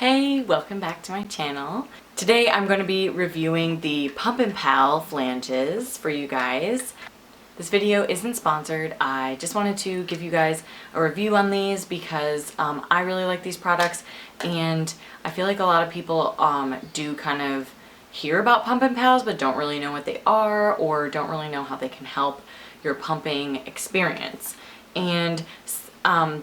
Hey, welcome back to my channel. Today I'm going to be reviewing the Pumpin Pal flanges for you guys. This video isn't sponsored. I just wanted to give you guys a review on these because I really like these products, and I feel like a lot of people do kind of hear about Pumpin Pals but don't really know what they are or don't really know how they can help your pumping experience. And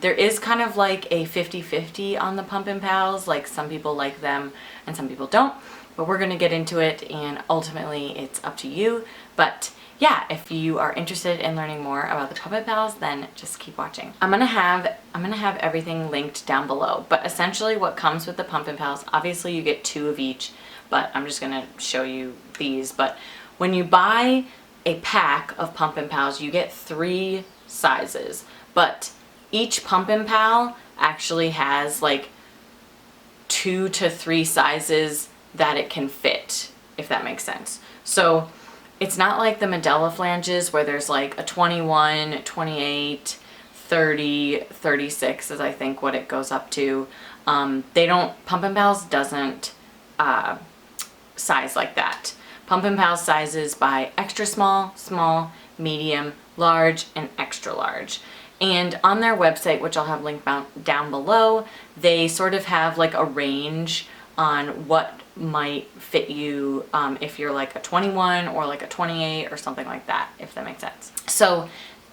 there is kind of like a 50-50 on the Pumpin Pals. Like, some people like them and some people don't, but we're gonna get into it, and ultimately it's up to you. But yeah, if you are interested in learning more about the Pumpin Pals, then just keep watching. I'm gonna have everything linked down below, but essentially what comes with the Pumpin Pals, obviously you get 2 of each, but I'm just gonna show you these. But when you buy a pack of Pumpin Pals, you get 3 sizes, but each Pumpin Pal actually has like 2 to 3 sizes that it can fit, if that makes sense. So it's not like the Medela flanges where there's like a 21, 28, 30, 36 is I think what it goes up to. Pumpin Pals doesn't size like that. Pumpin Pals sizes by extra small, small, medium, large, and extra large. And on their website, which I'll have linked down below, they sort of have like a range on what might fit you if you're like a 21 or like a 28 or something like that, if that makes sense. So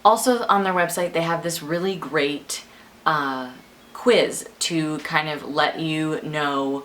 also on their website, they have this really great quiz to kind of let you know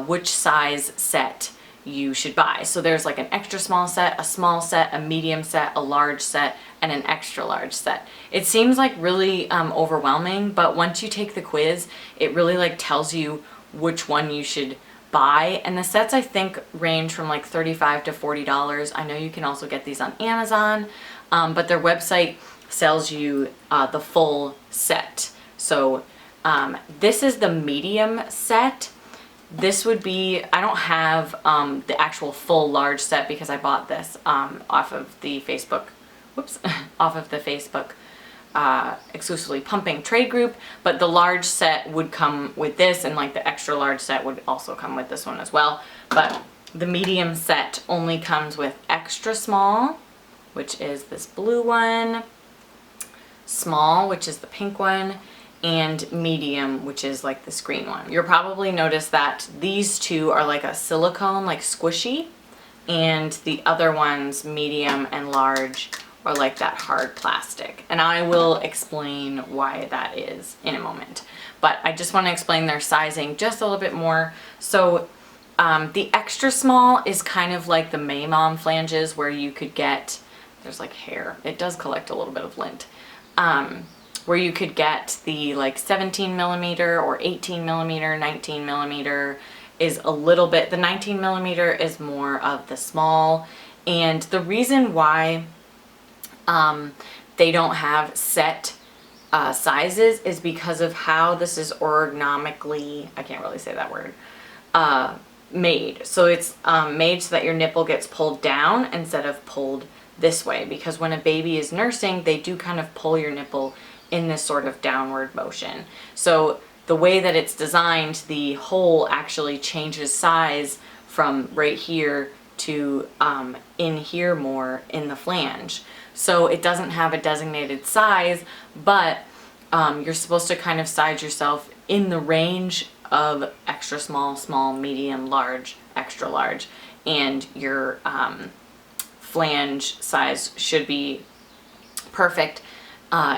which size set you should buy. So there's like an extra small set, a small set, a medium set, a large set, and an extra large set. It seems like really overwhelming, but once you take the quiz, it really like tells you which one you should buy. And the sets I think range from like $35 to $40. I know you can also get these on Amazon, but their website sells you the full set. So this is the medium set. This would be, I don't have the actual full large set because I bought this off of the Facebook, exclusively pumping trade group, but the large set would come with this, and like the extra large set would also come with this one as well. But the medium set only comes with extra small, which is this blue one, small, which is the pink one, and medium, which is like this green one. You'll probably notice that these two are like a silicone, like squishy, and the other ones, medium and large, are like that hard plastic. And I will explain why that is in a moment. But I just want to explain their sizing just a little bit more. So the extra small is kind of like the Laviemom flanges, where you could get, there's like hair, it does collect a little bit of lint, where you could get the like 17 millimeter or 18 millimeter, 19 millimeter is a little bit, the 19 millimeter is more of the small. And the reason why they don't have set sizes is because of how this is ergonomically, I can't really say that word, made. So it's made so that your nipple gets pulled down instead of pulled this way, because when a baby is nursing, they do kind of pull your nipple in this sort of downward motion. So the way that it's designed, the hole actually changes size from right here to in here more in the flange. So it doesn't have a designated size, but you're supposed to kind of size yourself in the range of extra small, small, medium, large, extra large, and your flange size should be perfect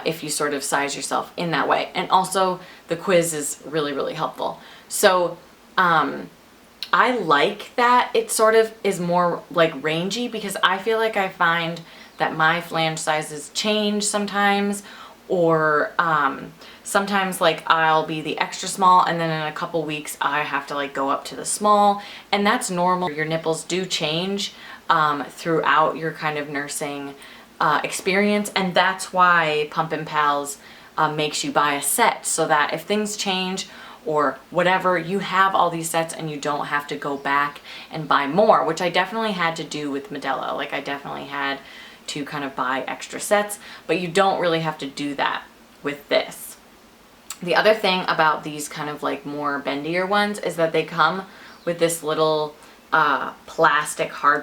if you sort of size yourself in that way. And also the quiz is really, really helpful. So I like that it sort of is more like rangy, because I feel like I find that my flange sizes change sometimes, or sometimes like I'll be the extra small and then in a couple weeks I have to like go up to the small, and that's normal. Your nipples do change throughout your kind of nursing experience, and that's why Pumpin Pals makes you buy a set, so that if things change or whatever, you have all these sets and you don't have to go back and buy more, which I definitely had to do with Medela. Like, I definitely had to kind of buy extra sets, but you don't really have to do that with this. The other thing about these kind of like more bendier ones is that they come with this little hard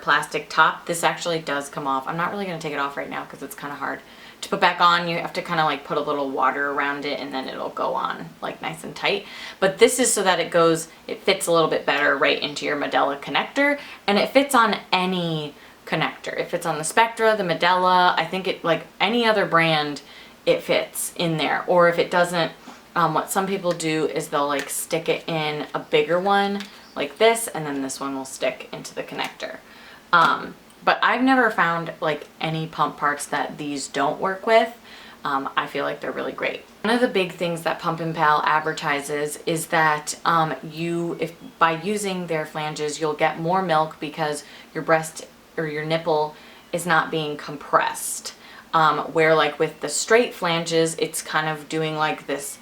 plastic top. This actually does come off. I'm not really going to take it off right now because it's kind of hard to put back on. You have to kind of like put a little water around it and then it'll go on like nice and tight. But this is so that it fits a little bit better right into your Medela connector, and it fits on any connector. It fits on the Spectra, the Medela. I think it, like any other brand, it fits in there. Or if it doesn't, what some people do is they'll like stick it in a bigger one like this, and then this one will stick into the connector. But I've never found like any pump parts that these don't work with. I feel like they're really great. One of the big things that Pumpin Pal advertises is that if by using their flanges, you'll get more milk because your breast or your nipple is not being compressed. Where like with the straight flanges, it's kind of doing like this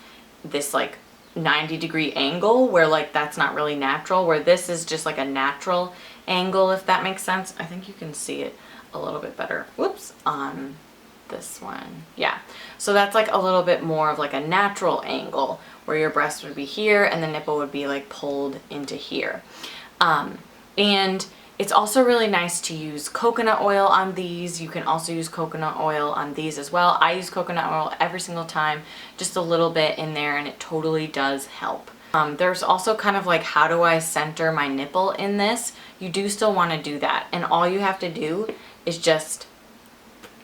like 90-degree angle where like that's not really natural, where this is just like a natural angle, if that makes sense. I think you can see it a little bit better. Whoops, on this one. Yeah, so that's like a little bit more of like a natural angle where your breast would be here and the nipple would be like pulled into here. And it's also really nice to use coconut oil on these. You can also use coconut oil on these as well. I use coconut oil every single time, just a little bit in there, and it totally does help. There's also kind of like, how do I center my nipple in this? You do still want to do that, and all you have to do is just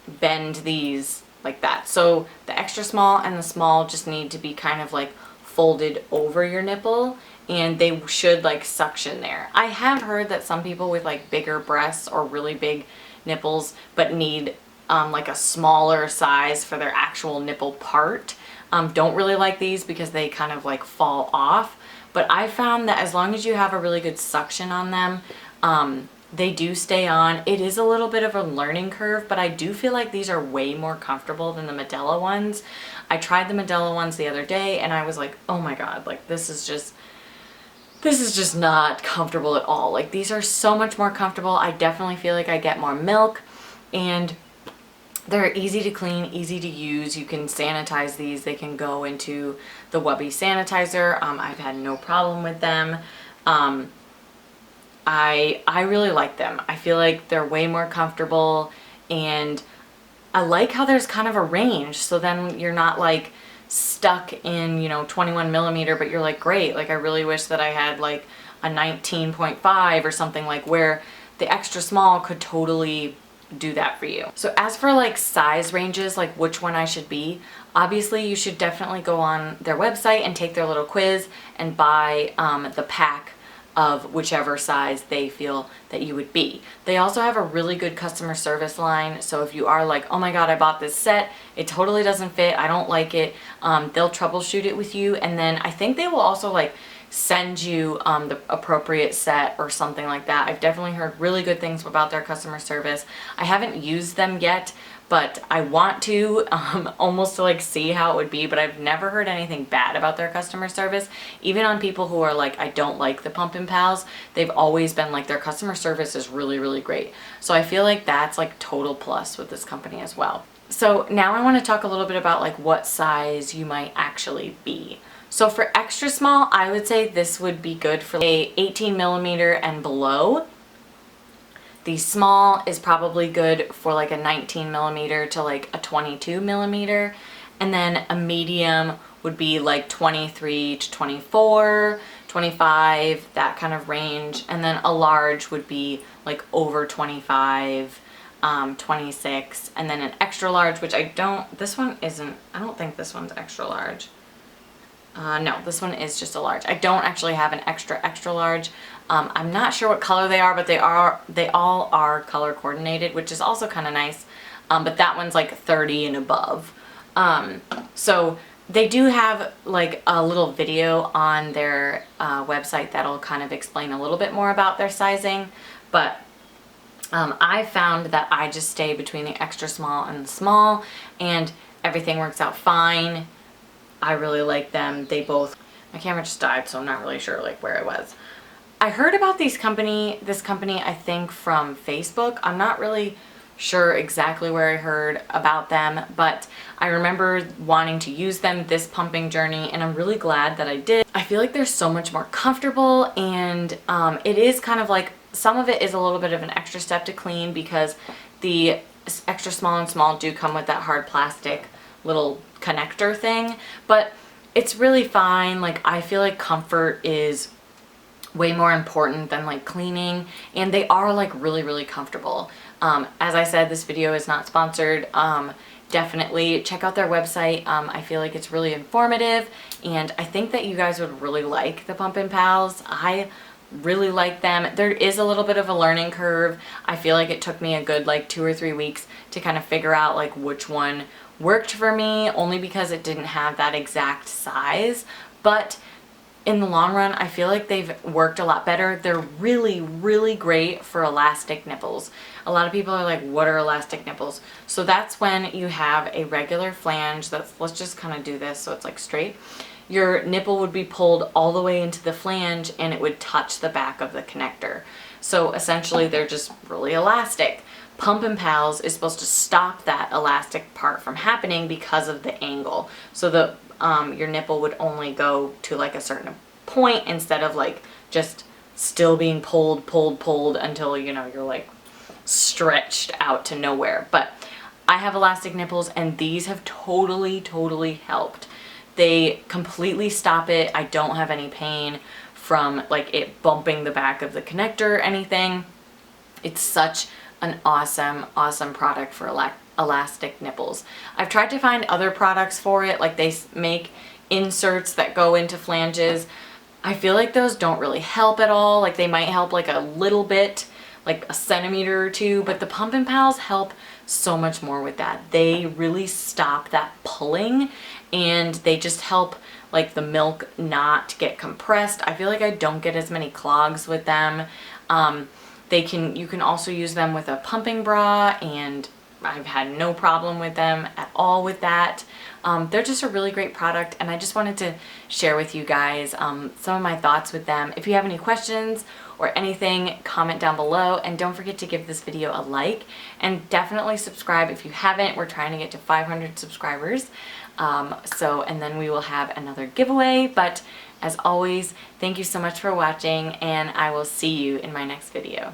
bend these like that. So the extra small and the small just need to be kind of like folded over your nipple, and they should like suction there. I have heard that some people with like bigger breasts or really big nipples but need like a smaller size for their actual nipple part don't really like these because they kind of like fall off. But I found that as long as you have a really good suction on them, they do stay on. It is a little bit of a learning curve, but I do feel like these are way more comfortable than the Medela ones. I tried the Medela ones the other day and I was like, oh my god, like this is just not comfortable at all. Like these are so much more comfortable. I definitely feel like I get more milk, and they're easy to clean, easy to use. You can sanitize these. They can go into the Wubby sanitizer. I've had no problem with them. I really like them. I feel like they're way more comfortable, and I like how there's kind of a range, so then you're not like stuck in, you know, 21 millimeter, but you're like, great, like I really wish that I had like a 19.5 or something, like where the extra small could totally do that for you. So as for like size ranges, like which one I should be, obviously you should definitely go on their website and take their little quiz and buy the pack of whichever size they feel that you would be. They also have a really good customer service line, so if you are like, oh my god, I bought this set, it totally doesn't fit, I don't like it, they'll troubleshoot it with you, and then I think they will also like send you the appropriate set or something like that. I've definitely heard really good things about their customer service. I haven't used them yet, but I want to, almost to like see how it would be, but I've never heard anything bad about their customer service. Even on people who are like, I don't like the Pumpin Pals, they've always been like, their customer service is really, really great. So I feel like that's like total plus with this company as well. So now I want to talk a little bit about like what size you might actually be. So for extra small, I would say this would be good for a 18 millimeter and below. The small is probably good for like a 19 millimeter to like a 22 millimeter. And then a medium would be like 23 to 24, 25, that kind of range. And then a large would be like over 25, 26. And then an extra large, which I don't think this one's extra large. No, this one is just a large. I don't actually have an extra large. I'm not sure what color they are, but they all are color coordinated, which is also kind of nice. But that one's like 30 and above. So they do have like a little video on their website that'll kind of explain a little bit more about their sizing. But I found that I just stay between the extra small and the small, and everything works out fine. I really like them. They both, my camera just died, so I'm not really sure like where it was. I heard about this company I think from Facebook. I'm not really sure exactly where I heard about them, but I remember wanting to use them this pumping journey, and I'm really glad that I did. I feel like they're so much more comfortable, and it is kind of like, some of it is a little bit of an extra step to clean because the extra small and small do come with that hard plastic little connector thing, but it's really fine. Like, I feel like comfort is way more important than like cleaning, and they are like really comfortable. As I said, this video is not sponsored. Definitely check out their website. I feel like it's really informative, and I think that you guys would really like the Pumpin Pals. I really like them. There is a little bit of a learning curve. I feel like it took me a good like 2 or 3 weeks to kind of figure out like which one worked for me, only because it didn't have that exact size. But in the long run, I feel like they've worked a lot better. They're really great for elastic nipples. A lot of people are like, what are elastic nipples? So that's when you have a regular flange that's, let's just kind of do this so it's like straight. Your nipple would be pulled all the way into the flange and it would touch the back of the connector. So essentially they're just really elastic. Pumpin Pals is supposed to stop that elastic part from happening because of the angle. So the your nipple would only go to like a certain point instead of like just still being pulled until, you know, you're like stretched out to nowhere. But I have elastic nipples, and these have totally helped. They completely stop it. I don't have any pain from like it bumping the back of the connector or anything. It's such an awesome product for elastic nipples. I've tried to find other products for it, like they make inserts that go into flanges. I feel like those don't really help at all. Like they might help like a little bit, like a centimeter or two, but the Pumpin Pals help so much more with that. They really stop that pulling, and they just help like the milk not get compressed. I feel like I don't get as many clogs with them. You can also use them with a pumping bra, and I've had no problem with them at all with that. They're just a really great product, and I just wanted to share with you guys some of my thoughts with them. If you have any questions or anything, comment down below, and don't forget to give this video a like, and definitely subscribe if you haven't. We're trying to get to 500 subscribers, and then we will have another giveaway. But as always, thank you so much for watching, and I will see you in my next video.